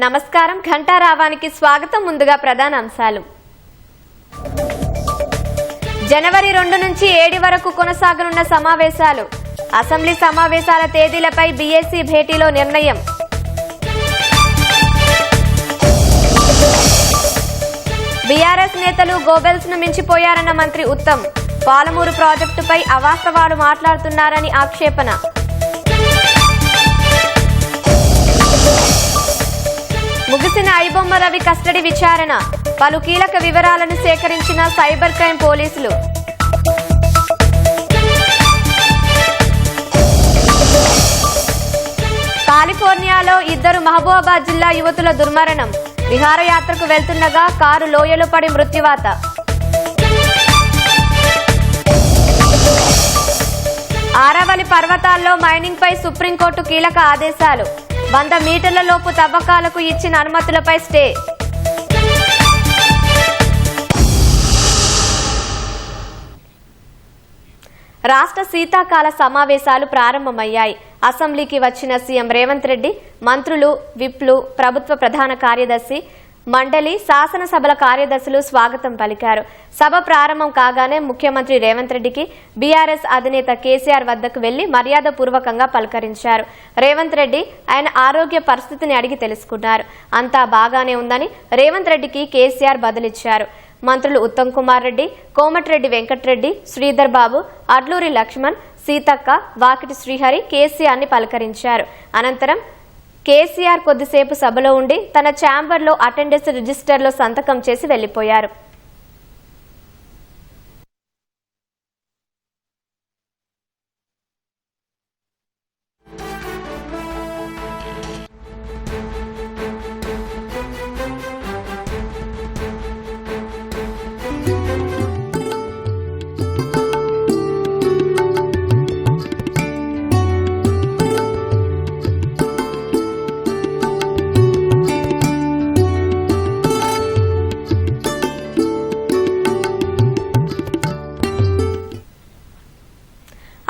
నమస్కారం, ఘంటారావానికి స్వాగతం. ముందుగా ప్రధాన అంశాలు. జనవరి 2 నుంచి 7 వరకు కొనసాగనున్న సమావేశాలు. అసెంబ్లీ సమావేశాల తేదీలపై బీఎస్సీ భేటీలో నిర్ణయం. బీఆర్ఎస్ నేతలు గోబెల్స్ ను మించిపోయారన్న మంత్రి ఉత్తమ్. పాలమూరు ప్రాజెక్టుపై అవాస్తవాలు మాట్లాడుతున్నారని ఆక్షేపణ. ముగిసిన ఐబొమ్మ రవి కస్టడీ విచారణ. పలు కీలక వివరాలను సేకరించిన సైబర్ క్రైమ్ పోలీసులు. కాలిఫోర్నియాలో 2 మహబూబాబాద్ జిల్లా యువతుల దుర్మరణం. విహారయాత్రకు వెళ్తుండగా కారు లోయలో పడి మృత్యువాత. ఆరావళి పర్వతాల్లో మైనింగ్ పై సుప్రీంకోర్టు కీలక ఆదేశాలు. 100 మీటర్ల లోపు తవ్వకాలకు ఇచ్చిన అనుమతులపై స్టే. రాష్ట్ర శీతాకాల సమావేశాలు ప్రారంభమయ్యాయి. అసెంబ్లీకి వచ్చిన సీఎం రేవంత్ రెడ్డి, మంత్రులు, విప్లు, ప్రభుత్వ ప్రధాన కార్యదర్శి, మండలి, శాసనసభల కార్యదర్శులు స్వాగతం పలికారు. సభ ప్రారంభం కాగానే ముఖ్యమంత్రి రేవంత్ రెడ్డికి బీఆర్ఎస్ అధినేత కేసీఆర్ వద్దకు వెళ్లి మర్యాదపూర్వకంగా పలకరించారు. రేవంత్ రెడ్డి ఆయన ఆరోగ్య పరిస్థితిని అడిగి తెలుసుకున్నారు. అంతా బాగానే ఉందని రేవంత్ రెడ్డికి కేసీఆర్ బదులిచ్చారు. మంత్రులు ఉత్తమ్ కుమార్ రెడ్డి, కోమటిరెడ్డి వెంకటరెడ్డి, శ్రీధర్ బాబు, అడ్లూరి లక్ష్మణ్, సీతక్క, వాకిటి శ్రీహరి కేసీఆర్ ని పలకరించారు. అనంతరం కేసీఆర్ కొద్దిసేపు సభలో ఉండి తన ఛాంబర్లో అటెండెన్స్ రిజిస్టర్లో సంతకం చేసి వెళ్లిపోయారు.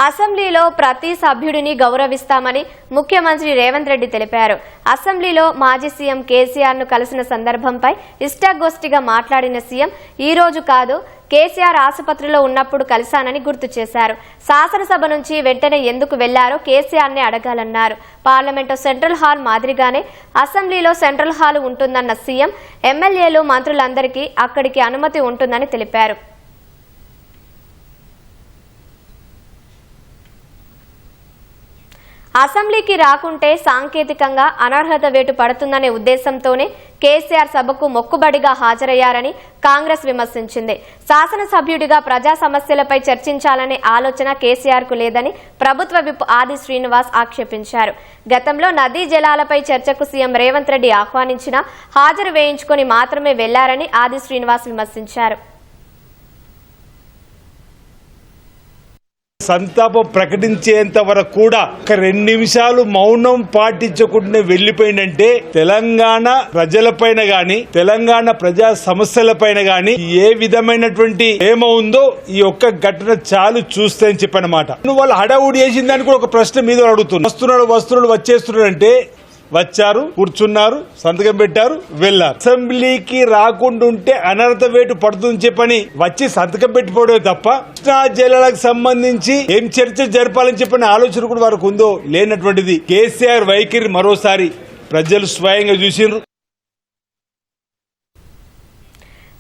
అసెంబ్లీలో ప్రతి సభ్యుడిని గౌరవిస్తామని ముఖ్యమంత్రి రేవంత్ రెడ్డి తెలిపారు. అసెంబ్లీలో మాజీ సీఎం కేసీఆర్ ను కలిసిన సందర్భంపై ఇష్టాగోష్ఠిగా మాట్లాడిన సీఎం ఈ రోజు కాదు, కేసీఆర్ ఆసుపత్రిలో ఉన్నప్పుడు కలిశానని గుర్తు చేశారు. శాసనసభ నుంచి వెంటనే ఎందుకు వెళ్లారో కేసీఆర్ ని అడగాలన్నారు. పార్లమెంటు సెంట్రల్ హాల్ మాదిరిగానే అసెంబ్లీలో సెంట్రల్ హాల్ ఉంటుందన్న సీఎం, ఎమ్మెల్యేలు, మంత్రులందరికీ అక్కడికి అనుమతి ఉంటుందని తెలిపారు. అసెంబ్లీకి రాకుంటే సాంకేతికంగా అనర్హత వేటు పడుతుందనే ఉద్దేశంతోనే కేసీఆర్ సభకు మొక్కుబడిగా హాజరయ్యారని కాంగ్రెస్ విమర్శించింది. శాసనసభ్యుడిగా ప్రజా సమస్యలపై చర్చించాలనే ఆలోచన కేసీఆర్ కు లేదని ప్రభుత్వ విప్ ఆది శ్రీనివాస్ ఆక్షేపించారు. గతంలో నదీ జలాలపై చర్చకు సీఎం రేవంత్ రెడ్డి ఆహ్వానించినా హాజరు వేయించుకుని మాత్రమే వెళ్లారని ఆది శ్రీనివాస్ విమర్శించారు. సంతాపం ప్రకటించేంత వరకు కూడా ఒక 2 నిమిషాలు మౌనం పాటించకుండా వెళ్లిపోయిందంటే తెలంగాణ ప్రజలపైన గాని, తెలంగాణ ప్రజా సమస్యలపైన గాని ఏ విధమైనటువంటి ఏమో ఉందో ఈ ఒక్క ఘటన చాలు చూస్తే అని చెప్పనమాట. వాళ్ళు హడావుడి చేసిన దానికి కూడా ఒక ప్రశ్న మీద అడుగుతున్నారు. వస్తువులు వచ్చేస్తున్నాడు అంటే వచ్చారు, కూర్చున్నారు, సంతకం పెట్టారు, వెళ్లారు. అసెంబ్లీకి రాకుండా ఉంటే అనర్హత వేటు పడుతుందని చెప్పని వచ్చి సంతకం పెట్టిపోవడమే తప్ప కృష్ణా జలాలకు సంబంధించి ఏం చర్చ జరపాలని చెప్పిన ఆలోచన కూడా వారికి ఉందో లేనటువంటిది. కేసీఆర్ వైఖరి మరోసారి ప్రజలు స్వయంగా చూసిండ్రు.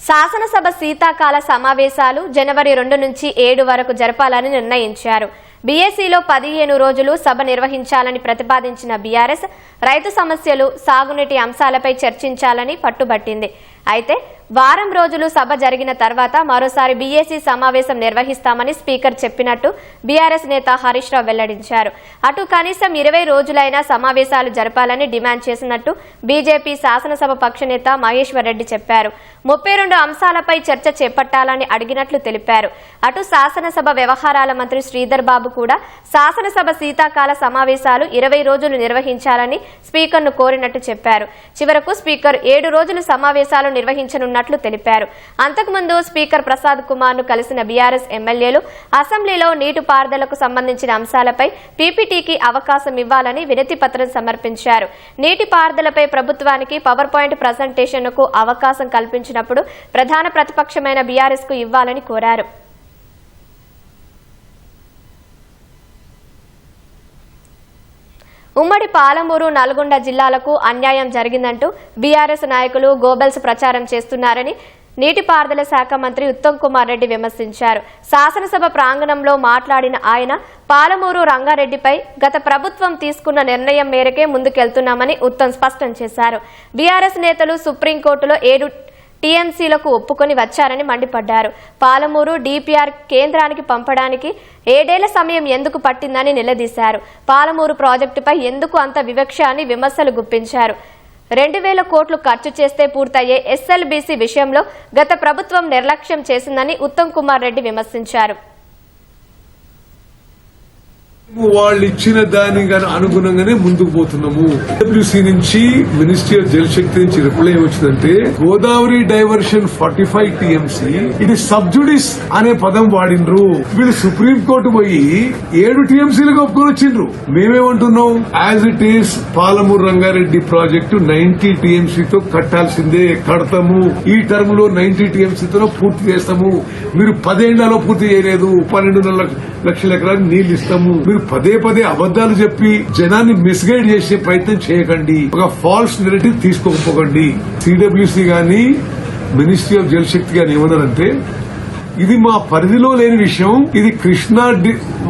శాసనసభ శీతాకాల సమావేశాలు జనవరి 2 నుంచి 7 వరకు జరపాలని నిర్ణయించారు. బీఎస్సీలో 15 రోజులు సభ నిర్వహించాలని ప్రతిపాదించిన బీఆర్ఎస్ రైతు సమస్యలు, సాగునీటి అంశాలపై చర్చించాలని పట్టుబట్టింది. అయితే వారం రోజులు సభ జరిగిన తర్వాత మరోసారి బీఏసీ సమావేశం నిర్వహిస్తామని స్పీకర్ చెప్పినట్టు బీఆర్ఎస్ నేత హరీష్ రావు వెల్లడించారు. అటు కనీసం 20 రోజులైనా సమావేశాలు జరపాలని డిమాండ్ చేసినట్టు బీజేపీ శాసనసభ పక్ష నేత మహేశ్వర్ రెడ్డి చెప్పారు. 32 అంశాలపై చర్చ చేపట్టాలని అడిగినట్లు తెలిపారు. అటు శాసనసభ వ్యవహారాల మంత్రి శ్రీధర్ బాబు కూడా శాసనసభ శీతాకాల సమావేశాలు 20 రోజులు నిర్వహించాలని స్పీకర్ను కోరినట్టు చెప్పారు. చివరకు స్పీకర్ 7 రోజులు సమావేశాలు నిర్వహించనున్నట్లు తెలిపారు. అంతకుముందు స్పీకర్ ప్రసాద్ కుమార్ ను కలిసిన బీఆర్ఎస్ ఎమ్మెల్యేలు అసెంబ్లీలో నీటిపారుదలకు సంబంధించిన అంశాలపై పీపీటీకి అవకాశం ఇవ్వాలని వినతి పత్రం సమర్పించారు. నీటిపారుదలపై ప్రభుత్వానికి పవర్ పాయింట్ ప్రజెంటేషన్ కు అవకాశం కల్పించినప్పుడు ప్రధాన ప్రతిపక్షమైన బీఆర్ఎస్ కు ఇవ్వాలని కోరారు. ఉమ్మడి పాలమూరు, నల్గొండ జిల్లాలకు అన్యాయం జరిగిందంటూ బీఆర్ఎస్ నాయకులు గోబెల్స్ ప్రచారం చేస్తున్నారని నీటిపారుదల శాఖ మంత్రి ఉత్తమ్ కుమార్ రెడ్డి విమర్శించారు. శాసనసభ ప్రాంగణంలో మాట్లాడిన ఆయన పాలమూరు రంగారెడ్డిపై గత ప్రభుత్వం తీసుకున్న నిర్ణయం మేరకే ముందుకెళ్తున్నామని ఉత్తమ్ స్పష్టం చేశారు. బీఆర్ఎస్ నేతలు సుప్రీంకోర్టులో 7 టీఎంసీలకు ఒప్పుకొని వచ్చారని మండిపడ్డారు. పాలమూరు డీపీఆర్ కేంద్రానికి పంపడానికి 7 ఏళ్ల సమయం ఎందుకు పట్టిందని నిలదీశారు. పాలమూరు ప్రాజెక్టుపై ఎందుకు అంత వివక్ష అని విమర్శలు గుప్పించారు. 2000 కోట్లు ఖర్చు చేస్తే పూర్తయ్యే ఎస్ఎల్బీసీ విషయంలో గత ప్రభుత్వం నిర్లక్ష్యం చేసిందని ఉత్తమ్ కుమార్ రెడ్డి విమర్శించారు. వాళ్ళు ఇచ్చిన దానికి అనుగుణంగానే ముందుకు పోతున్నాము. డబ్ల్యూసీ నుంచి మినిస్ట్రీ ఆఫ్ జల్ శక్తి నుంచి రిప్లై వచ్చిందంటే గోదావరి డైవర్షన్ 45 టీఎంసీ ఇది సబ్జుడిస్ అనే పదం వాడిండ్రు. వీళ్ళు సుప్రీం కోర్టు పోయి 7 టీఎంసీలకు ఒప్పుకొని వచ్చిండ్రు. మేమేమంటున్నాం, as it is Palamuru Rangareddy project 90 టీఎంసీతో కట్టాల్సిందే, కడతాము. ఈ టర్మ్ లో 90 టీఎంసీతో పూర్తి చేస్తాము. మీరు 10 ఏళ్లలో పూర్తి చేయలేదు, 12 లక్షల ఎకరాలకు నీళ్లు ఇస్తాము. మీరు పదే అబద్దాలు చెప్పి జనాన్ని మిస్గైడ్ చేసే ప్రయత్నం చేయకండి. ఒక ఫాల్స్ నెరేటివ్ తీసుకోకపోకండి. సిడబ్ల్యూసీ గాని మినిస్ట్రీ ఆఫ్ జల్ శక్తి గాని ఏమన్నారంటే ఇది మా పరిధిలో లేని విషయం, ఇది Krishna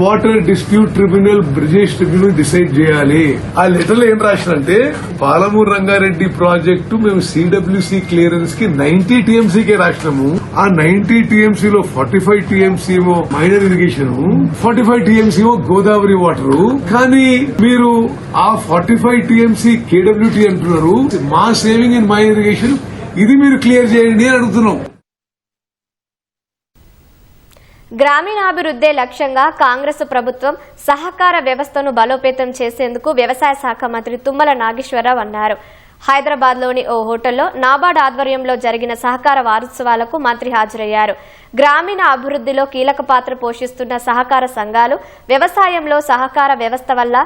water dispute tribunal, Brijesh tribunal decide చేయాలి. ఆ లెటర్ లో ఏం రాసినంటే పాలమూరు రంగారెడ్డి ప్రాజెక్టు మేము సిడబ్ల్యూసీ క్లియరెన్స్ కి 90 టీఎంసీకే రాసినాము. ఆ 90 టీఎంసీలో 45 టీఎంసీ ఏమో మైనర్ ఇరిగేషన్, 45 టీఎంసీ ఏమో గోదావరి వాటర్. కానీ మీరు ఆ 45 టీఎంసీ కేడబ్ల్యూటీ అంటున్నారు. మా సేవింగ్ ఇన్ మైనర్ ఇరిగేషన్ ఇది మీరు క్లియర్ చేయండి అని అడుగుతున్నాం. గ్రామీణాభివృద్ధే లక్ష్యంగా కాంగ్రెస్ ప్రభుత్వం సహకార వ్యవస్థను బలోపేతం చేసేందుకు వ్యవసాయ శాఖ మంత్రి తుమ్మల నాగేశ్వరరావు అన్నారు. హైదరాబాద్లోని ఓ హోటల్లో నాబార్డ్ ఆధ్వర్యంలో జరిగిన సహకార వారోత్సవాలకు మంత్రి హాజరయ్యారు. గ్రామీణ అభివృద్ధిలో కీలక పాత్ర పోషిస్తున్న సహకార సంఘాలు, వ్యవసాయంలో సహకార వ్యవస్థ వల్ల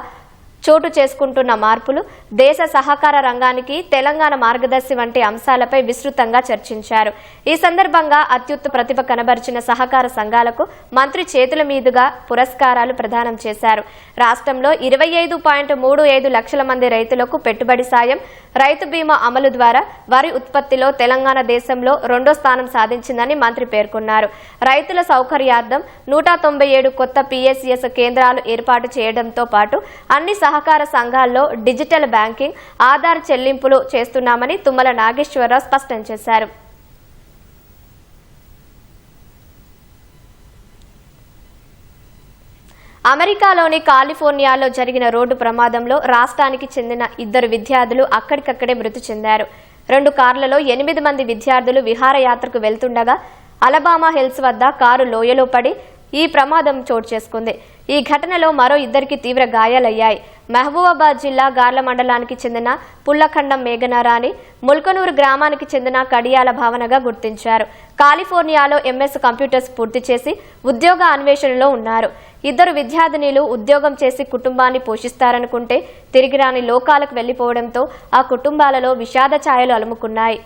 చోటు చేసుకుంటున్న మార్పులు, దేశ సహకార రంగానికి తెలంగాణ మార్గదర్శి వంటి అంశాలపై విస్తృతంగా చర్చించారు. ఈ సందర్భంగా అత్యుత్తమ ప్రతిభ కనబరిచిన సహకార సంఘాలకు మంత్రి చేతుల మీదుగా పురస్కారాలు ప్రదానం చేశారు. రాష్ట్రంలో 25.35 లక్షల మంది రైతులకు పెట్టుబడి సాయం, రైతు బీమా అమలు ద్వారా వరి ఉత్పత్తిలో తెలంగాణ దేశంలో 2వ స్థానం సాధించిందని మంత్రి పేర్కొన్నారు. రైతుల సౌకర్యార్థం 197 కొత్త PSCS కేంద్రాలు ఏర్పాటు చేయడంతో పాటు అన్ని సహకార సంఘాల్లో డిజిటల్ బ్యాంకింగ్, ఆధార్ చెల్లింపులు చేస్తున్నామని తుమ్మల నాగేశ్వరరావు స్పష్టం చేశారు. అమెరికాలోని కాలిఫోర్నియాలో జరిగిన రోడ్డు ప్రమాదంలో రాష్ట్రానికి చెందిన 2 విద్యార్థులు అక్కడికక్కడే మృతి చెందారు. 2 కార్లలో 8 మంది విద్యార్థులు విహారయాత్రకు వెళ్తుండగా అలబామా హిల్స్ వద్ద కారు లోయలో పడి ఈ ప్రమాదం చోటు చేసుకుంది. ఈ ఘటనలో మరో 2కి తీవ్ర గాయాలయ్యాయి. మహబూబాబాద్ జిల్లా గార్ల మండలానికి చెందిన పుల్లఖండం మేఘనారాణి, ముల్కనూరు గ్రామానికి చెందిన కడియాల భావనగా గుర్తించారు. కాలిఫోర్నియాలో MS కంప్యూటర్స్ పూర్తి చేసి ఉద్యోగ అన్వేషణలో ఉన్నారు. 2 విద్యార్థినీలు ఉద్యోగం చేసి కుటుంబాన్ని పోషిస్తారనుకుంటే తిరిగి రాని లోకాలకు వెళ్లిపోవడంతో ఆ కుటుంబాలలో విషాద ఛాయలు అలుముకున్నాయి.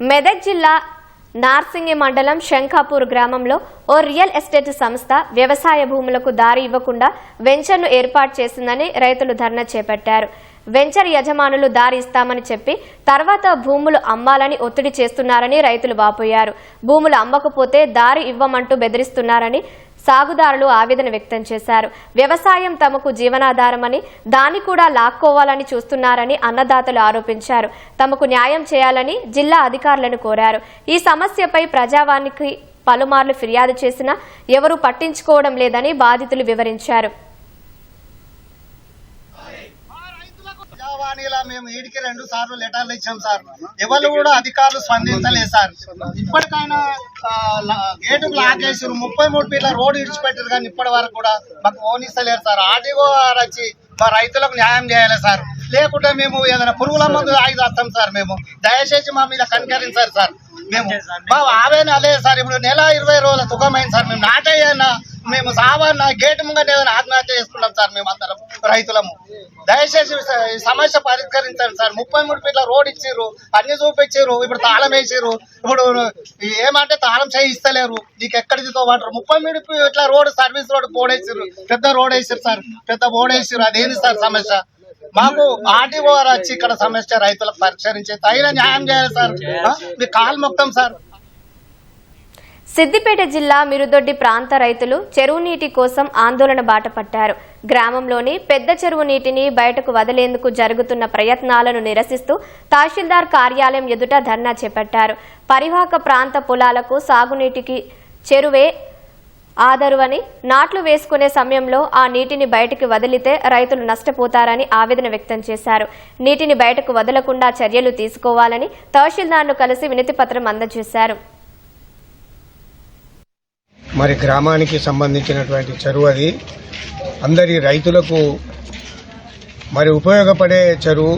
మెదక్ జిల్లా నార్సింగి మండలం శంఖాపూర్ గ్రామంలో ఓ రియల్ ఎస్టేట్ సంస్థ వ్యవసాయ భూములకు దారి ఇవ్వకుండా వెంచర్ను ఏర్పాటు చేసిందని రైతులు ధర్నా చేపట్టారు. వెంచర్ యజమానులు దారి ఇస్తామని చెప్పి తర్వాత భూములు అమ్మాలని ఒత్తిడి చేస్తున్నారని రైతులు వాపోయారు. భూములు అమ్మకపోతే దారి ఇవ్వమంటూ బెదిరిస్తున్నారని సాగుదారులు ఆవేదన వ్యక్తం చేశారు. వ్యవసాయం తమకు జీవనాధారమని దాన్ని కూడా లాక్కోవాలని చూస్తున్నారని అన్నదాతలు ఆరోపించారు. తమకు న్యాయం చేయాలని జిల్లా అధికారులను కోరారు. ఈ సమస్యపై ప్రజావానికి పలుమార్లు ఫిర్యాదు చేసినా ఎవరూ పట్టించుకోవడం లేదని బాధితులు వివరించారు. ప్రజావాణిలా మేము ఈడికి 2 సార్లు లెటర్లు ఇచ్చాం సార్. ఎవరు కూడా అధికారులు స్పందించలేదు సార్. ఇప్పటికైనా గేటుకు లాగేసారు. 33 ఫీట్ల రోడ్డు ఇడిచిపెట్టారు కానీ ఇప్పటి వరకు కూడా మాకు ఓనిస్తలేరు సార్. ఆర్టీఓ వచ్చి మా రైతులకు న్యాయం చేయాలి సార్. లేకుంటే మేము ఏదైనా పురుగుల మందు ఆగి వస్తాం సార్. మేము దయచేసి మా మీద కనికరించారు సార్. మేము మా ఆవేదన అదే సార్. ఇప్పుడు నెల 20 రోజుల తుకమైంది సార్. మేము నాటయ్యన్నా మేము సావన్నా గేటు ముంగట ఏదైనా ఆత్మహత్య చేసుకుంటాం సార్. మేము అందరం రైతులము. దయచేసి ఈ సమస్య పరిష్కరించండి సార్. 33 ఫీట్ల రోడ్ ఇచ్చిర్రు, అన్ని చూపించారు. ఇప్పుడు తాళం వేసిర్రు. ఇప్పుడు ఏమంటే తాళం చేయిస్తలేరు. నీకు ఎక్కడికి తోమంటారు. 33 ఫీట్ల రోడ్ సర్వీస్ రోడ్ బోర్డు వేసిర్రు. పెద్ద రోడ్ వేసిర్రు సార్. పెద్ద బోర్డు వేసిర్రు. అదేంది సార్ సమస్య? మాకు ఆర్టీఓ వచ్చి ఇక్కడ సమస్య రైతులకు పరిష్కరించే తగిన న్యాయం చేయాలి సార్. మీ కాలు మొత్తం సార్. సిద్దిపేట జిల్లా మిరుదొడ్డి ప్రాంత రైతులు చెరువు నీటి కోసం ఆందోళన బాట పట్టారు. గ్రామంలోని పెద్ద చెరువు నీటిని బయటకు వదిలేందుకు జరుగుతున్న ప్రయత్నాలను నిరసిస్తూ తహసీల్దార్ కార్యాలయం ఎదుట ధర్నా చేపట్టారు. పరివాహక ప్రాంత పొలాలకు సాగునీటికి చెరువే ఆదరువని, నాట్లు వేసుకునే సమయంలో ఆ నీటిని బయటకు వదిలితే రైతులు నష్టపోతారని ఆవేదన వ్యక్తం చేశారు. నీటిని బయటకు వదలకుండా చర్యలు తీసుకోవాలని తహసీల్దార్ను కలిసి వినతిపత్రం అందజేశారు. మరి గ్రామానికి సంబంధించినటువంటి చెరువు అది అందరి రైతులకు మరి ఉపయోగపడే చెరువు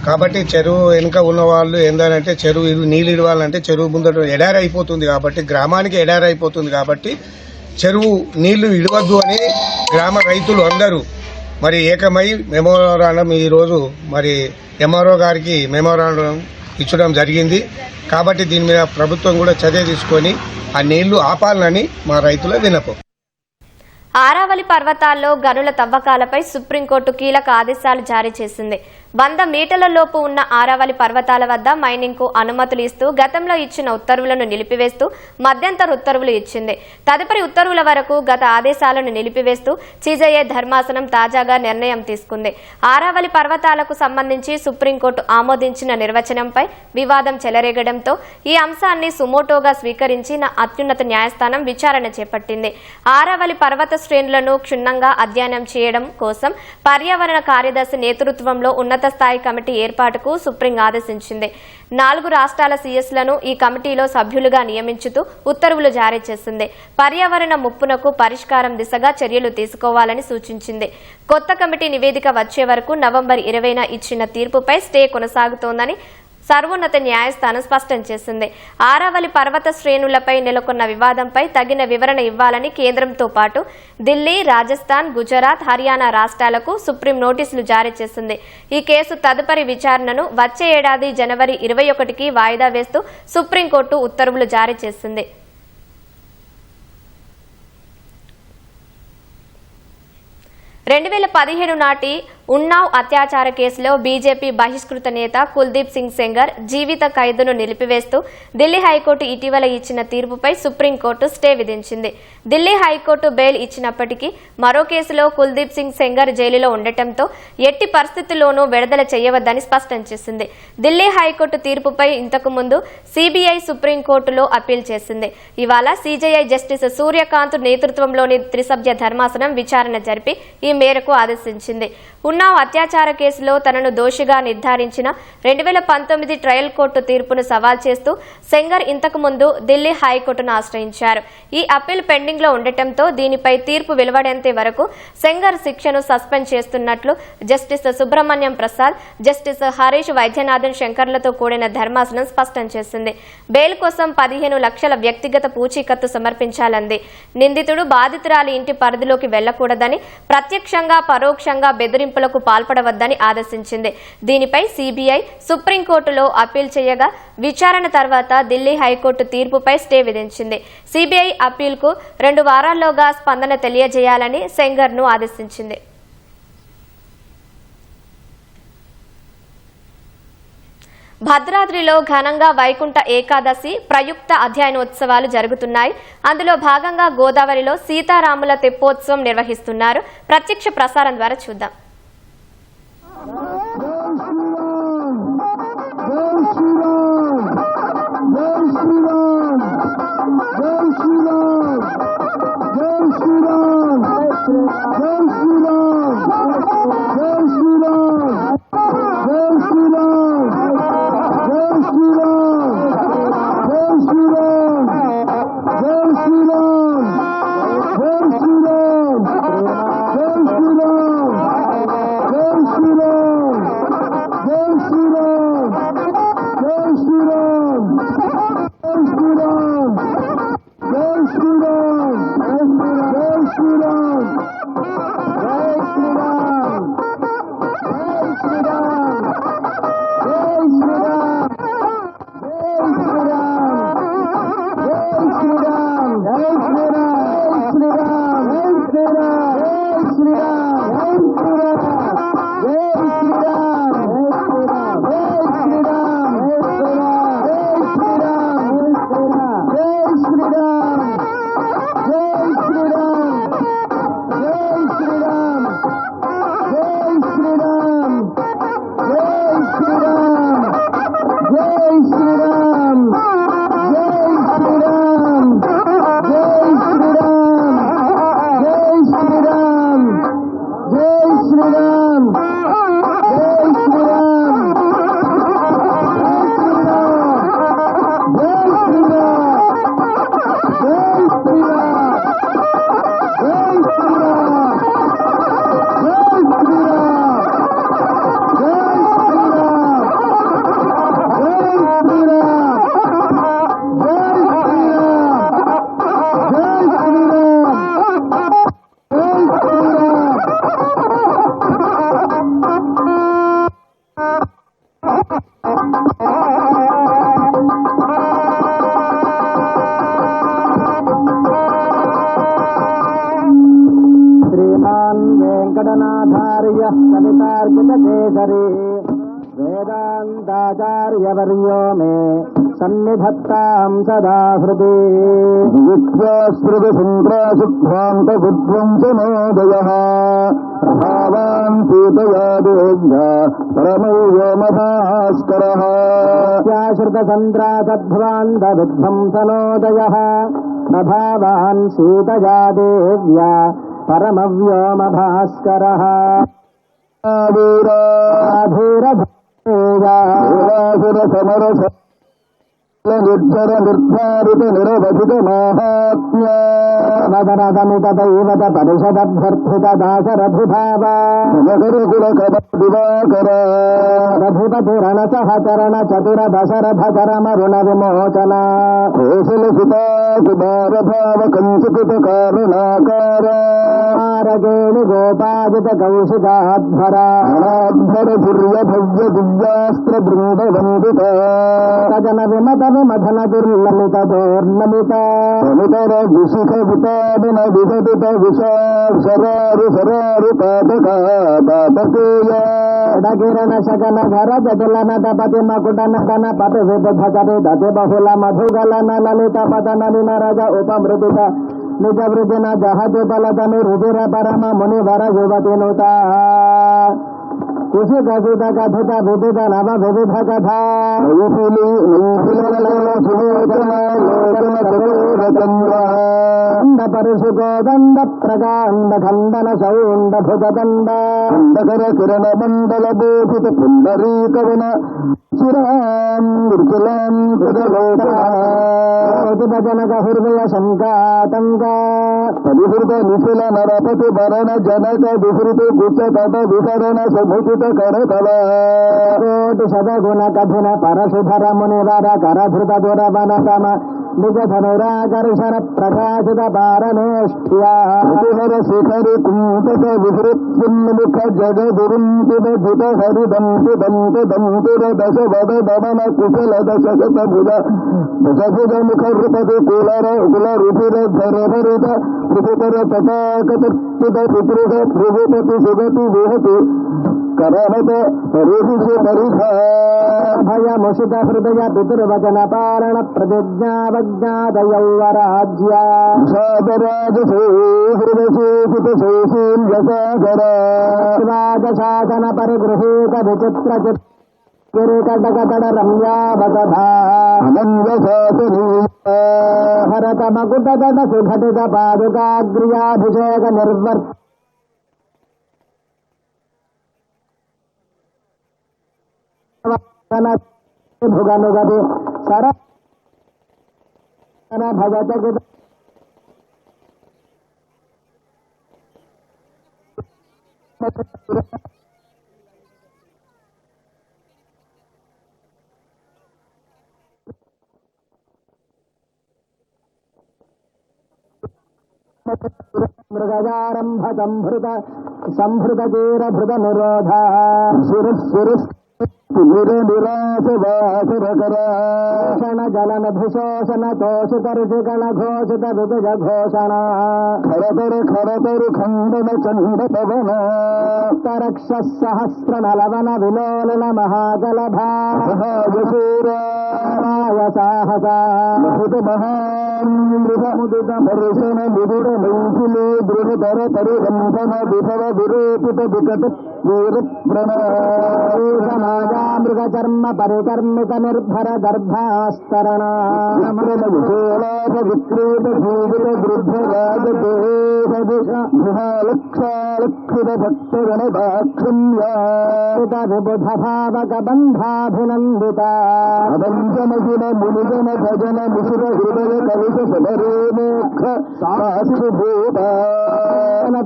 కాబట్టి చెరువు వెనుక ఉన్న వాళ్ళు ఏంటంటే చెరువు నీళ్ళు ఇవ్వాలంటే చెరువు ముందర ఎడారి అయిపోతుంది కాబట్టి గ్రామానికి ఎడారి అయిపోతుంది కాబట్టి చెరువు నీళ్లు ఇవ్వద్దు అని గ్రామ రైతులు అందరూ మరి ఏకమై మెమోరాండం ఈరోజు మరి ఎంఆర్ఓ గారికి మెమోరాండం ఇచ్చడం జరిగింది. కాబట్టి దీని మీద ప్రభుత్వం కూడా చర్య తీసుకొని ఆ నీళ్లు ఆపాలని మా రైతుల విన్నపం. ఆరావళి పర్వతాల్లో గనుల తవ్వకాలపై సుప్రీంకోర్టు కీలక ఆదేశాలు జారీ చేసింది. 100 మీటర్ల లోపు ఉన్న ఆరావళి పర్వతాల వద్ద మైనింగ్ కు అనుమతులు ఇస్తూ గతంలో ఇచ్చిన ఉత్తర్వులను నిలిపివేస్తూ మధ్యంతర ఉత్తర్వులు ఇచ్చింది. తదుపరి ఉత్తర్వుల వరకు గత ఆదేశాలను నిలిపివేస్తూ సిజేఐ ధర్మాసనం తాజాగా నిర్ణయం తీసుకుంది. ఆరావళి పర్వతాలకు సంబంధించి సుప్రీంకోర్టు ఆమోదించిన నిర్వచనంపై వివాదం చెలరేగడంతో ఈ అంశాన్ని సుమోటోగా స్వీకరించిన అత్యున్నత న్యాయస్థానం విచారణ చేపట్టింది. ఆరావళి పర్వత శ్రేణులను క్షుణ్ణంగా అధ్యయనం చేయడం కోసం పర్యావరణ కార్యదర్శి నేతృత్వంలో ఉన్నత స్థాయి కమిటీ ఏర్పాటుకు సుప్రీం ఆదేశించింది. 4 రాష్ట్రాల సీఎస్లను ఈ కమిటీలో సభ్యులుగా నియమించుతూ ఉత్తర్వులు జారీ చేసింది. పర్యావరణ ముప్పునకు పరిష్కారం దిశగా చర్యలు తీసుకోవాలని సూచించింది. కొత్త కమిటీ నివేదిక వచ్చే వరకు నవంబర్ 20న ఇచ్చిన తీర్పుపై స్టే కొనసాగుతోందని సర్వోన్నత న్యాయస్థానం స్పష్టం చేసింది. ఆరావళి పర్వత శ్రేణులపై నెలకొన్న వివాదంపై తగిన వివరణ ఇవ్వాలని కేంద్రంతో పాటు ఢిల్లీ, రాజస్థాన్, గుజరాత్, హర్యానా రాష్ట్రాలకు సుప్రీం నోటీసులు జారీ చేసింది. ఈ కేసు తదుపరి విచారణను వచ్చే ఏడాది జనవరి 21కి వాయిదా వేస్తూ సుప్రీంకోర్టు ఉత్తర్వులు జారీ చేసింది. 2017 నాటి ఉన్నావ్ అత్యాచార కేసులో బీజేపీ బహిష్కృత నేత కుల్దీప్ సింగ్ సెంగర్ జీవిత ఖైదును నిలిపివేస్తూ ఢిల్లీ హైకోర్టు ఇటీవల ఇచ్చిన తీర్పుపై సుప్రీంకోర్టు స్టే విధించింది. ఢిల్లీ హైకోర్టు బెయిల్ ఇచ్చినప్పటికీ మరో కేసులో కుల్దీప్ సింగ్ సెంగర్ జైలులో ఉండటంతో ఎట్టి పరిస్థితుల్లోనూ విడుదల చేయవద్దని స్పష్టం చేసింది. ఢిల్లీ హైకోర్టు తీర్పుపై ఇంతకు ముందు సీబీఐ సుప్రీంకోర్టులో అప్పీల్ చేసింది. ఇవాళ సీజేఐ జస్టిస్ సూర్యకాంత్ నేతృత్వంలోని త్రిసభ్య ధర్మాసనం విచారణ జరిపి ఈ మేరకు ఆదేశించింది. ఉన్నావ్ అత్యాచార కేసులో తనను దోషిగా నిర్ధారించిన 2019 ట్రయల్ కోర్టు తీర్పును సవాల్ చేస్తూ సెంగర్ ఇంతకు ముందు ఢిల్లీ హైకోర్టును ఆశ్రయించారు. ఈ అప్పీల్ పెండింగ్ లో ఉండటంతో దీనిపై తీర్పు వెలువడేంత వరకు సెంగర్ శిక్షను సస్పెండ్ చేస్తున్నట్లు జస్టిస్ సుబ్రహ్మణ్యం ప్రసాద్, జస్టిస్ హరీష్ వైద్యనాథన్ శంకర్లతో కూడిన ధర్మాసనం స్పష్టం చేసింది. బెయిల్ కోసం 15 లక్షల వ్యక్తిగత పూచీకత్తు సమర్పించాలంది. నిందితుడు బాధితురాలి ఇంటి పరిధిలోకి వెళ్లకూడదని, ప్రత్యక్షంగా పరోక్షంగా బెదిరింపులకు పాల్పడవద్దని ఆదేశించింది. దీనిపై సీబీఐ సుప్రీంకోర్టులో అప్పీల్ చేయగా విచారణ తర్వాత ఢిల్లీ హైకోర్టు తీర్పుపై స్టే విధించింది. సీబీఐ అప్పీల్కు 2 వారాల్లోగా స్పందన తెలియజేయాలని సెంగర్ను ఆదేశించింది. భద్రాద్రిలో ఘనంగా వైకుంఠ ఏకాదశి ప్రయుక్త అధ్యయనోత్సవాలు జరుగుతున్నాయి. అందులో భాగంగా గోదావరిలో సీతారాముల తెప్పోత్సవం నిర్వహిస్తున్నారు. ప్రత్యక్ష ప్రసారం ద్వారా చూద్దాం. वेदान्ताचार्यवर्यो मे सन्निधत्तां सदा हृदि विश्वास्पृतसन्त्रासुध्वान्तविध्वंसनोदयः प्रभावान् सीतया देव्या परमो व्योमभास्करः विश्वाश्रितसन्त्रासध्वान्तविध्वंसनोदयः प्रभावान् सीतया देव्या परमव्योमभास्करः समरस निर्जर निर्धारित निरवधित माहात्म्य मदनगमित दैवत परिषदभ्यर्थित दासरभिभाव दिवाकर रघुपति रणसहचरण चतुर दशरथकर मरुण विमोचन केशलसिता कुमारभाव कंसकृत कारुणाकार आरगेणि गोपादित कौशिकाध्वर अनाध्वर सूर्य भव्य दिव्यास्त्र बृंद वंदित सजन विमत विमथन दुर्ललित दोर्ललित समितर विशिख विताडन विघटित विशारु सरारु पातका पातकेय गिरण शकन घर जटिलन तपति मकुट नटन पति विबुध चरित बहुल मधुगलन ललित पतन नरज उपमृदित निज वृदिन जहति बलतनु रुधिर परम मुनिवर युवति नुता कुशित सुत कथित विदित नव विविध कथा परिशुकोदंड प्रकांड खंडन सौंड भुजदंड अंधकर किरण मंडल बोधित पुंडरीकवन जनक हृदय शंकातंक परिहृत निखिल नरपति वरण जनक विहृत कुच तट विकरण समुचित करतल कोटि सदगुण कठिन परशुधर मुनिवर करधृत दुरवन तम निज धनुराकर्षण प्रकाशित पारमेष्ठ्या शिखर कुंतक विहृत्मुख जगदुरुंतित जित हरिदंति दंति दंतिर दश वद दमन कुशल दशशत भुज दशभुज मुख रूपति कुलर कुल रुधिर धर भरित त्रिपुर तटाकतर्पित पितृह भृगुपति सुगति विहति करमत हरिषि परिधा భయముషిత హృదయ పితృవచన పాలన ప్రతిజ్ఞావజ్ఞాత యౌవరాజ్య శాసన పరిగృహీత విచిత్ర కిరీటగడ రమ్యావతభరత మకుటగడ సుఘటిత పాదుకాగ్ర్యాభిషేక నిర్వర్త భుగనుగది సర భగత మృగజారంభ సంభృత తీరభృత నిరోధ నిరాశవాసరకరాషణ జలనభిశోషణ తోషిత ఋషిగణ ఘోషిత విజయ ఘోషణ ఖరతరు ఖండన చండ పవన రక్ష సహస్ర నలవన విలోలన మహాజలభాయ సాహస మహామృత మరుషణ విదుర నైపులే దృఢతర పరిరంభన విభవ విరూపిత వికట వీర మృగ చర్మ పరికర్మిత నిర్భర గర్భాస్తరణ విక్రీత జీవిత వృద్ధ రాజలక్షాలక్షిత భక్తగణ దాక్షిణ్యాత విబుధ భావక బంధాభినందిత అవంజనగిన మునిజన భజన మిశ్ర హృదయ కవిత సమరే మోక్ష సాశిభూత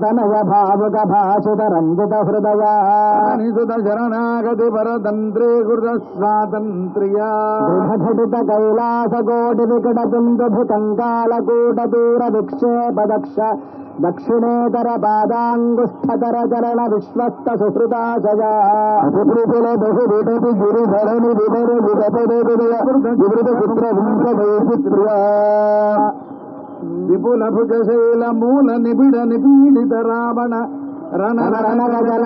తనయ భావుక భాషిత రంజిత హృదయ శరణాగతి పరతంత్రే కృత స్వాతంత్ర్య దృఢఘటిత కైలాస కోటి వికట తుందుభి కంకాలకూట దూర విక్షేప దక్ష దక్షిణేతర పాదాంగుష్ఠతర చరణ విశ్వస్త సుహృతాశయా సుకృతుల బహు విడతి గిరిధరణి వివర వివృత పుత్ర వింశ విపుల భుజశైల మూల నిబిడ నిపీడిత రావణ రణగజనగరుణ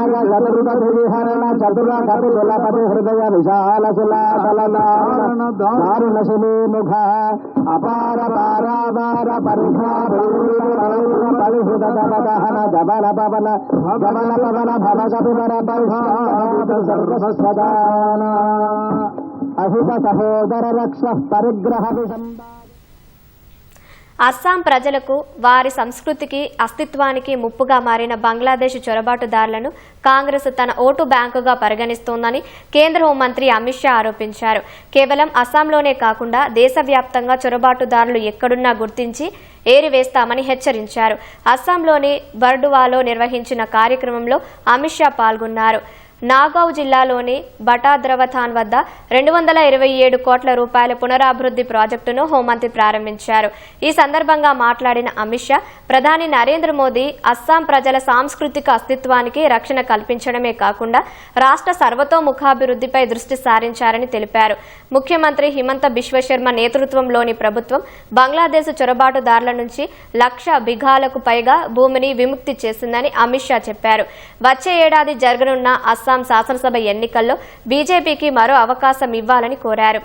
చతుర కపిలపతి హృదయ విశాల శిలాతలదారుణ శిలీముఖ అపార పారావార పరిహృతహన జబల పవన భవ కపివర సర్వస్వదాన అహిత సహోదర రక్ష పరిగ్రహ విషంబ. అస్సాం ప్రజలకు వారి సంస్కృతికి అస్తిత్వానికి ముప్పుగా మారిన బంగ్లాదేశ్ చొరబాటుదారులను కాంగ్రెస్ తన ఓటు బ్యాంకుగా పరిగణిస్తోందని కేంద్ర హోంమంత్రి అమిత్ షా ఆరోపించారు. కేవలం అస్సాంలోనే కాకుండా దేశవ్యాప్తంగా చొరబాటుదారులు ఎక్కడున్నా గుర్తించి ఏరివేస్తామని హెచ్చరించారు. అస్సాంలోని బర్డువాలో నిర్వహించిన కార్యక్రమంలో అమిత్ షా పాల్గొన్నారు. నాగౌ జిల్లాలోని బటాద్రవథాన్ వద్ద 227 కోట్ల రూపాయల పునరాభివృద్ధి ప్రాజెక్టును హోంమంత్రి ప్రారంభించారు. ఈ సందర్భంగా మాట్లాడిన అమిత్ షా ప్రధాని నరేంద్ర మోదీ అస్సాం ప్రజల సాంస్కృతిక అస్తిత్వానికి రక్షణ కల్పించడమే కాకుండా రాష్ట్ర సర్వతోముఖాభివృద్ధిపై దృష్టి సారించారని తెలిపారు. ముఖ్యమంత్రి హిమంత బిశ్వశర్మ నేతృత్వంలోని ప్రభుత్వం బంగ్లాదేశ్ చొరబాటుదారుల నుంచి 1,00,000 బిఘాలకు పైగా భూమిని విముక్తి చేసిందని అమిత్ షా చెప్పారు. వచ్చే ఏడాది జరగనున్న అస్సాం శాసనసభ ఎన్నికల్లో బీజేపీకి మరో అవకాశం ఇవ్వాలని కోరారు.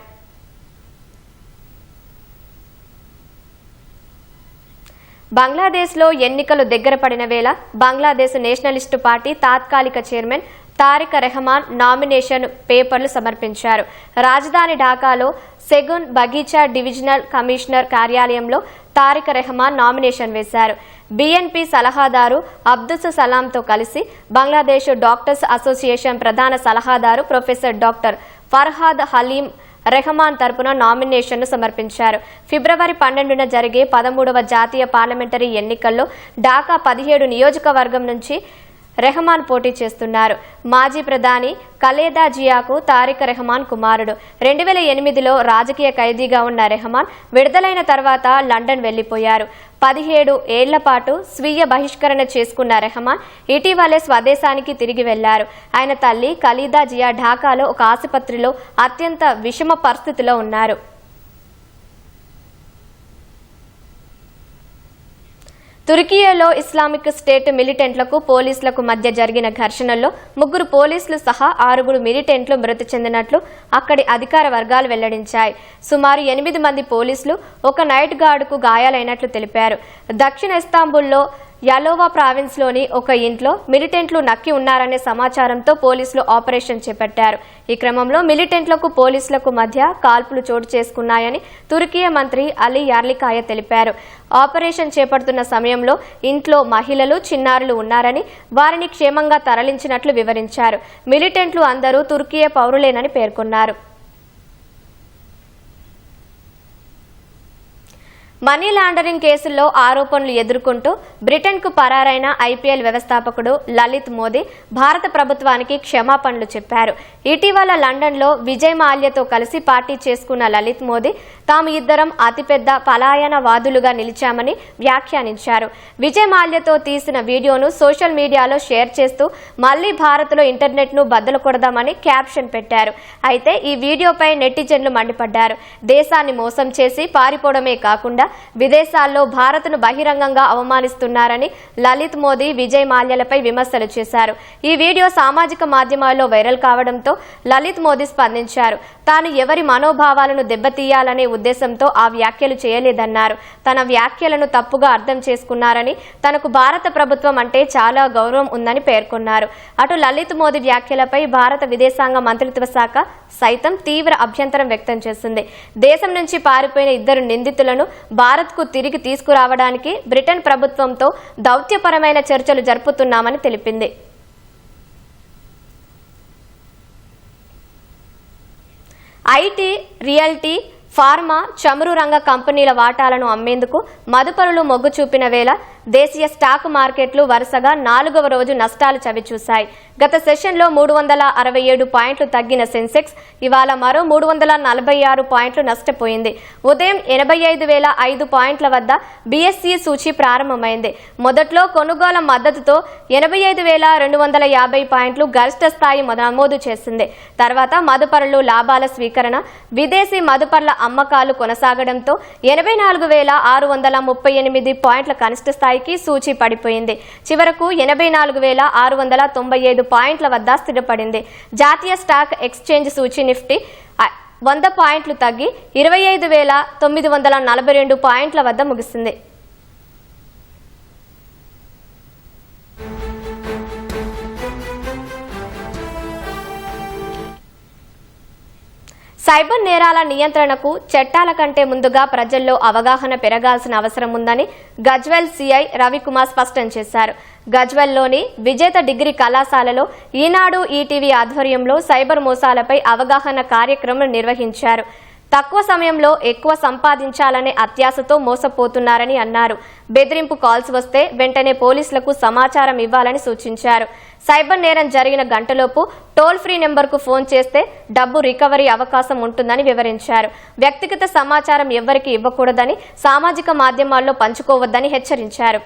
బంగ్లాదేశ్లో ఎన్నికలు దగ్గర పడిన వేళ బంగ్లాదేశ్ నేషనలిస్టు పార్టీ తాత్కాలిక చైర్మన్ తారిక్ రెహమాన్ నామినేషన్ పేపర్లు సమర్పించారు. రాజధాని ఢాకాలో సెగున్ బగీచా డివిజనల్ కమిషనర్ కార్యాలయంలో తారిక్ రెహమాన్ నామినేషన్ వేశారు. బీఎన్పీ సలహాదారు అబ్దుస్ సలాంతో కలిసి బంగ్లాదేశ్ డాక్టర్స్ అసోసియేషన్ ప్రధాన సలహాదారు ప్రొఫెసర్ డాక్టర్ ఫర్హాద్ హలీం రెహమాన్ తరపున నామినేషన్ను సమర్పించారు. ఫిబ్రవరి 12న జరిగే 13వ జాతీయ పార్లమెంటరీ ఎన్నికల్లో ఢాకా 17 నియోజకవర్గం నుంచి రెహమాన్ పోటీ చేస్తున్నారు. మాజీ ప్రధాని ఖలేదా జియాకు తారిక్ రెహమాన్ కుమారుడు. 2008లో రాజకీయ ఖైదీగా ఉన్న రెహమాన్ విడుదలైన తర్వాత లండన్ వెళ్లిపోయారు. 17 ఏళ్ల పాటు స్వీయ బహిష్కరణ చేసుకున్న రెహమాన్ ఇటీవలే స్వదేశానికి తిరిగి వెళ్లారు. ఆయన తల్లి ఖలీదా జియా ఢాకాలో ఒక ఆసుపత్రిలో అత్యంత విషమ పరిస్థితిలో ఉన్నారు. తుర్కియేలో ఇస్లామిక్ స్టేట్ మిలిటెంట్లకు పోలీసులకు మధ్య జరిగిన ఘర్షణల్లో 3 పోలీసులు సహా 6 మిలిటెంట్లు మృతి చెందినట్లు అక్కడి అధికార వర్గాలు వెల్లడించాయి. సుమారు 8 మంది పోలీసులు ఒక నైట్ గార్డుకు గాయాలైనట్లు తెలిపారు. దక్షిణ ఇస్తాంబుల్లో యాలోవా ప్రావిన్స్లోని ఒక ఇంట్లో మిలిటెంట్లు నక్కి ఉన్నారనే సమాచారంతో పోలీసులు ఆపరేషన్ చేపట్టారు. ఈ క్రమంలో మిలిటెంట్లకు పోలీసులకు మధ్య కాల్పులు చోటు చేసుకున్నాయని తుర్కియే మంత్రి అలీ యార్లికాయ తెలిపారు. ఆపరేషన్ చేపడుతున్న సమయంలో ఇంట్లో మహిళలు, చిన్నారులు ఉన్నారని, వారిని క్షేమంగా తరలించినట్లు వివరించారు. మిలిటెంట్లు అందరూ తుర్కియే పౌరులేనని పేర్కొన్నారు. మనీ లాండరింగ్ కేసుల్లో ఆరోపణలు ఎదుర్కొంటూ బ్రిటన్కు పరారైన ఐపీఎల్ వ్యవస్థాపకుడు లలిత్ మోదీ భారత ప్రభుత్వానికి క్షమాపణలు చెప్పారు. ఇటీవల లండన్లో విజయ్ మాల్యాతో కలిసి పార్టీ చేసుకున్న లలిత్ మోదీ తాము ఇద్దరం అతిపెద్ద పలాయనవాదులుగా నిలిచామని వ్యాఖ్యానించారు. విజయ్ మాల్యాతో తీసిన వీడియోను సోషల్ మీడియాలో షేర్ చేస్తూ మళ్లీ భారత్లో ఇంటర్నెట్ను బద్దలు కొడదామని క్యాప్షన్ పెట్టారు. అయితే ఈ వీడియోపై నెటిజన్లు మండిపడ్డారు. దేశాన్ని మోసం చేసి పారిపోవడమే కాకుండా విదేశాల్లో భారత్ను బహిరంగంగా అవమానిస్తున్నారని లలిత్ మోదీ, విజయ్ మాల్యాలపై విమర్శలు చేశారు. ఈ వీడియో సామాజిక మాధ్యమాల్లో వైరల్ కావడంతో లలిత్ మోదీ స్పందించారు. తాను ఎవరి మనోభావాలను దెబ్బతీయాలనే ఉద్దేశంతో ఆ వ్యాఖ్యలు చేయలేదన్నారు. తన వ్యాఖ్యలను తప్పుగా అర్థం చేసుకున్నారని, తనకు భారత ప్రభుత్వం అంటే చాలా గౌరవం ఉందని పేర్కొన్నారు. అటు లలిత్ మోదీ వ్యాఖ్యలపై భారత విదేశాంగ మంత్రిత్వ శాఖ సైతం తీవ్ర అభ్యంతరం వ్యక్తం చేసింది. దేశం నుంచి పారిపోయిన 2 నిందితులను భారత్కు తిరిగి తీసుకురావడానికి బ్రిటన్ ప్రభుత్వంతో దౌత్యపరమైన చర్చలు జరుపుతున్నామని తెలిపింది. ఐటీ, రియల్టీ, ఫార్మా, చమురు రంగ కంపెనీల వాటాలను అమ్మేందుకు మదుపరులు మొగ్గు చూపిన వేళ దేశీయ స్టాక్ మార్కెట్లు వరుసగా 4వ రోజు నష్టాలు చవిచూశాయి. గత సెషన్లో 367 పాయింట్లు తగ్గిన సెన్సెక్స్ ఇవాళ మరో 346 పాయింట్లు నష్టపోయింది. ఉదయం 85,005 పాయింట్ల వద్ద బీఎస్ఈ సూచీ ప్రారంభమైంది. మొదట్లో కొనుగోలు మద్దతుతో 85,250 పాయింట్లు గరిష్ట స్థాయి నమోదు చేసింది. తర్వాత మదుపరులు లాభాల స్వీకరణ, విదేశీ మదుపర్ల అమ్మకాలు కొనసాగడంతో 84,638 పాయింట్ల కనిష్ట స్థాయికి సూచీ పడిపోయింది. చివరకు 84,695 పాయింట్ల వద్ద స్థిరపడింది. జాతీయ స్టాక్ ఎక్స్చేంజ్ సూచీ నిఫ్టీ 100 పాయింట్లు తగ్గి 25,942 పాయింట్ల వద్ద ముగిసింది. సైబర్ నేరాల నియంత్రణకు చట్టాల కంటే ముందుగా ప్రజల్లో అవగాహన పెరగాల్సిన అవసరం ఉందని గజ్వెల్ సీఐ రవికుమార్ స్పష్టం చేశారు. గజ్వెల్లోని విజేత డిగ్రీ కళాశాలలో ఈనాడు, ఈటీవీ ఆధ్వర్యంలో సైబర్ మోసాలపై అవగాహన కార్యక్రమం నిర్వహించారు. తక్కువ సమయంలో ఎక్కువ సంపాదించాలనే అత్యాశతో మోసపోతున్నారని అన్నారు. బెదిరింపు కాల్స్ వస్తే వెంటనే పోలీసులకు సమాచారం ఇవ్వాలని సూచించారు. సైబర్ నేరం జరిగిన గంటలోపు టోల్ ఫ్రీ నెంబర్కు ఫోన్ చేస్తే డబ్బు రికవరీ అవకాశం ఉంటుందని వివరించారు. వ్యక్తిగత సమాచారం ఎవ్వరికీ ఇవ్వకూడదని, సామాజిక మాధ్యమాల్లో పంచుకోవద్దని హెచ్చరించారు.